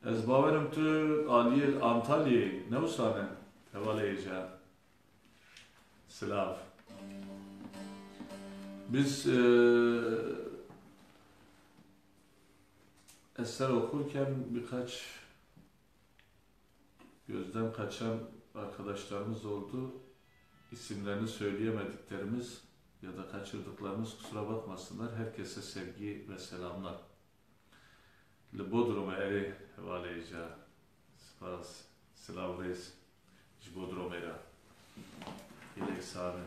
Ez baverim tu Aliye Antalya'yı ne usane tevaleyeceğim. Slav. Biz eser okurken birkaç gözden kaçan arkadaşlarımız oldu. İsimlerini söyleyemediklerimiz ya da kaçırdıklarımız kusura bakmasınlar. Herkese sevgi ve selamlar. Li Bodrum'a eri hevaleyeceğim. Spas, Slav Reis. Ji Bodrum era. İlek sahibi.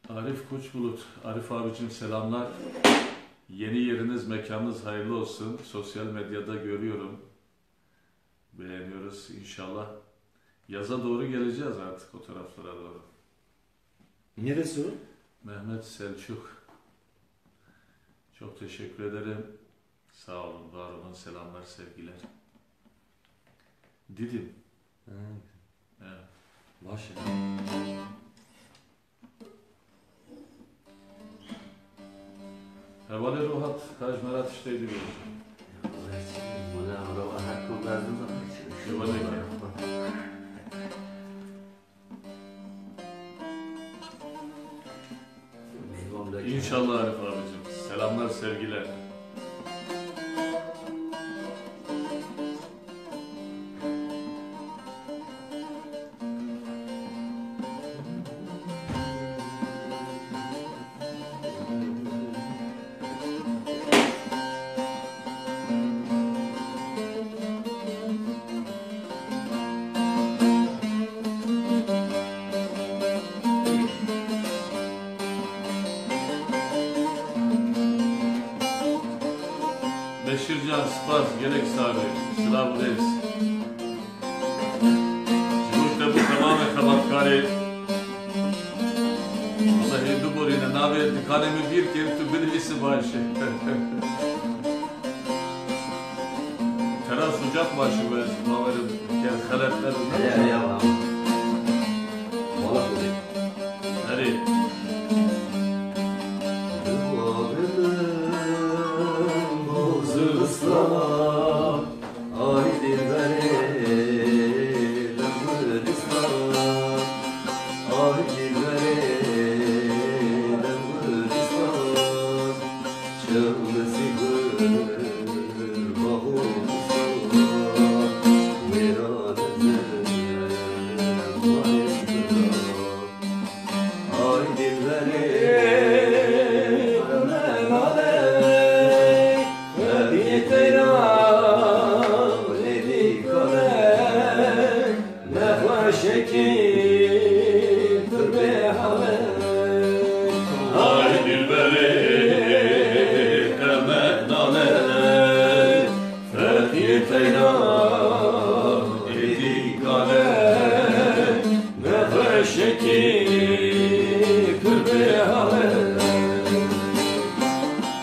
Arif Koçbulut. Arif abicim selamlar. Yeni yeriniz, mekanınız hayırlı olsun. Sosyal medyada görüyorum. Beğeniyoruz inşallah. Yaza doğru geleceğiz artık o taraflara doğru. Neresi o? Mehmet Selçuk. Çok teşekkür ederim. Sağ olun, var olun. Selamlar, sevgiler. Didim. Evet. Başla. Hevale ruhat, kaç merat işteydi bir. Bana ruhat kullandım da. İnşallah Arif abicim. Selamlar, sevgiler. Beşircan, Spas, Gerek Sabi, Slav Reis. Ciburte bu tamamen kabatkari. Vallahi duborine nave dikanemi bir kere tu birisi başı. Teras ucak başı ve maverim haletler. Ya. Valla bu. Nereye? Islam, ay dilbere, lembur İslam, ay dilbere, lembur İslam, çığlı sigur, mahum Islam, veraneze, ay dilbere.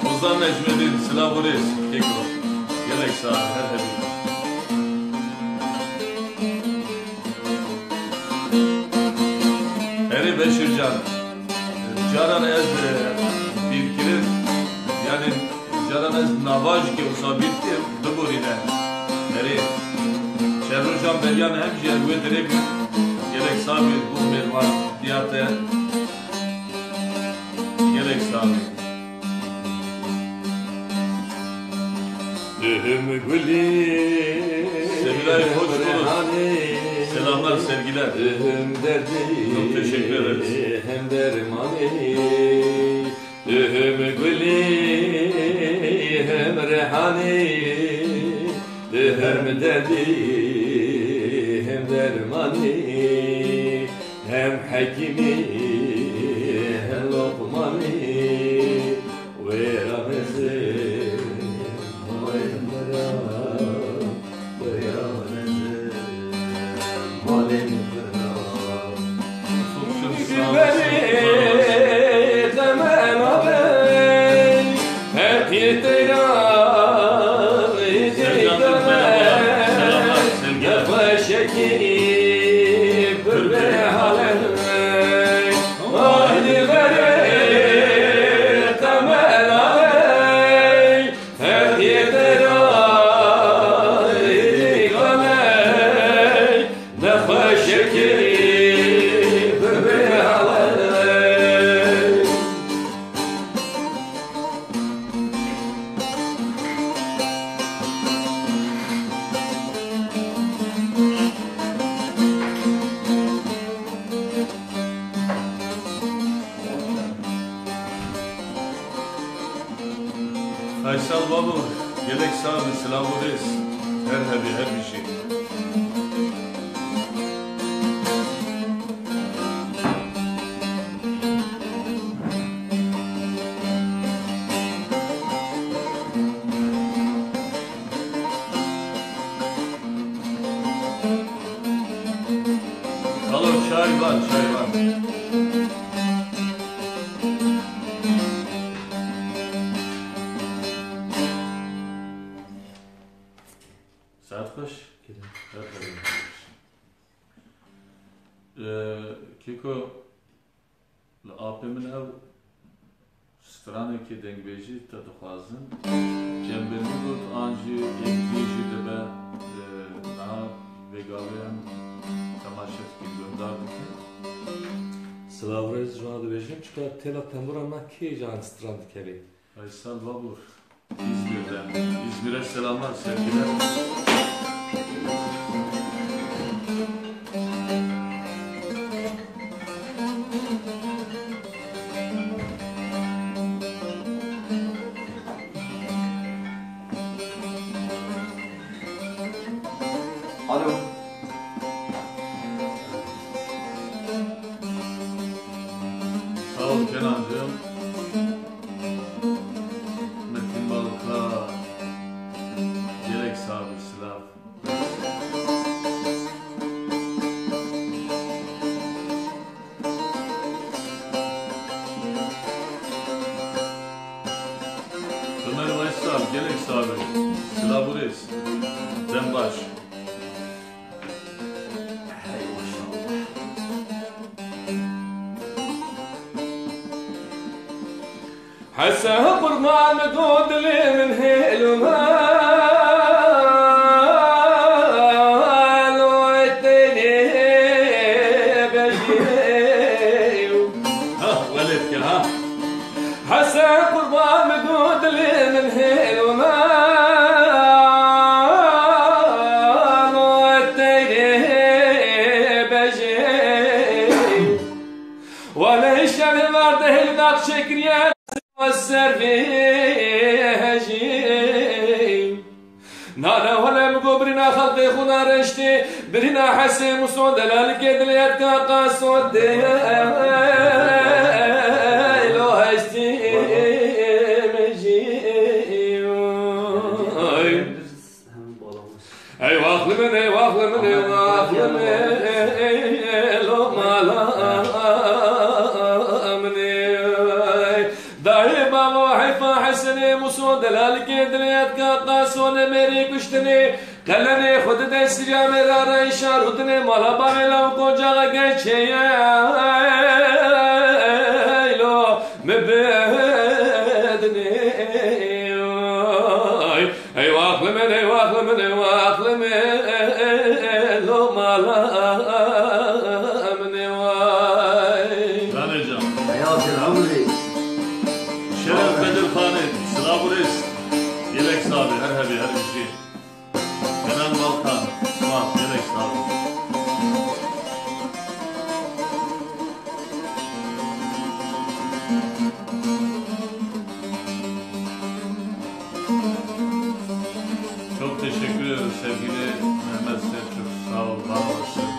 Ozan Necmettin, Slav Reis, Keko, Gerek Sabi, her hepimiz. Eri Beşircan, Caran ez bilgilir, yani Caran ez navaj ki usabitti duburine. Eri, Şerrucan Belyan hem Cerve Direk, Gerek Sabi, bu mervan diyate, Gerek Sabi. Dühüm gülü Sevilay hoş bulduk. Selamlar, sevgiler. Dühüm derdi Çok teşekkür ederiz. hem dermanı. Dühüm gülü hem rehani. Dühüm derdi hem dermanı. Hem hakimi hem lokmanı. Ve ramezi Faysal Babur, gelek sağlı, selamures, her hebi, her bir şey. Kalır, çay var, çay var. Saat kaç? Kiko, abimin ev straneki dengbeji tadı fazın. Cembeli gut anji eklici de be na vegaveyan tamaşet ki gönderdik. Slavres jana dibêjim çika têla tembûra me kê jan strand dikevê? Faysal Babur, İzmir'den. İzmir'e selamlar, sevgiler. Alo. Sağ ol Kenancığım. Metin Balık'a gerek sahibi silah. Ömer Baysal gerek sahibi silah burası. Dembaş. Hey maşallah. حسه قربان دود لي من هيلو مالو الدنيا بجيو Ha Velid gel ha. حسه قربان دود لي من هيلو مالو الدنيا بجيو ولا الشعر ورده الداق شكريا والسرفيجي نانا ولا مقبرنا خلقي خونا رشتي برنا حسي مصود دلالك يدليت كاقا صود لو هشتي مجي Hemen bağlanmış. اي واخل من اي واخل من اي واخل من لو مالا حسني مسود دلالك دنيات قاسون ميري كشتني قلني خود دست جامر را اشارتني مالا باملا وكوجا گچي لو مبدني اي واخل من اي واخل من اي واخل من لو مالا من واي Ranecam. Hayatı Ramli. Şeref Bedir Khan'ı, Sıla Buris, Yelek sahibi, her hebi, her bir şey. Kenan Balkan, Sıla, Yelek sahibi. Çok teşekkür ediyoruz sevgili Mehmet Selçuk. Sağ ol, var olasın.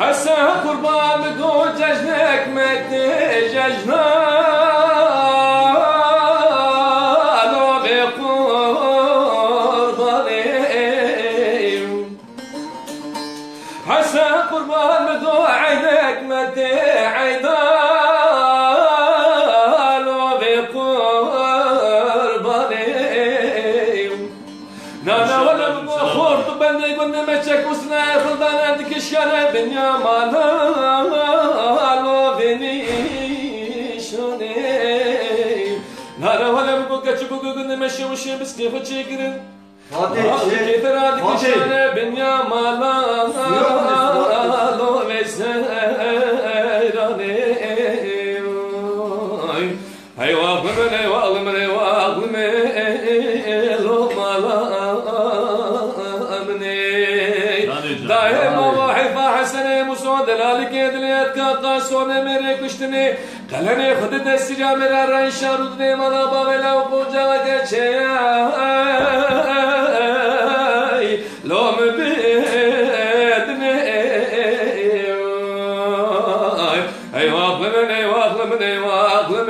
حسن قربان دو ججنك متي ججنا لو بقرباني حسن قربان دو عينك متي عيدا لو بقرباني نانا ولا بخور بندي كنت متشك وسنا خلدان عندك الشارع بنيا مالا لو بني شوني نانا ولا بقى تشبك كنت مشي وشي بس كيف تشكرن Fatih. كيف رادك Fatih. الشارع بنيا مالا لو بسيراني هاي واقف من هاي واقف من هاي واقف من لو مالا دائما وحفا حسني مسود دلالك يدليت كاقا سوني ميري كشتني قلني خد دستي مرا رای شارود نیمالا با ولا و پوجا گچه لوم بدنی ای واقلم ای واقلم ای واقلم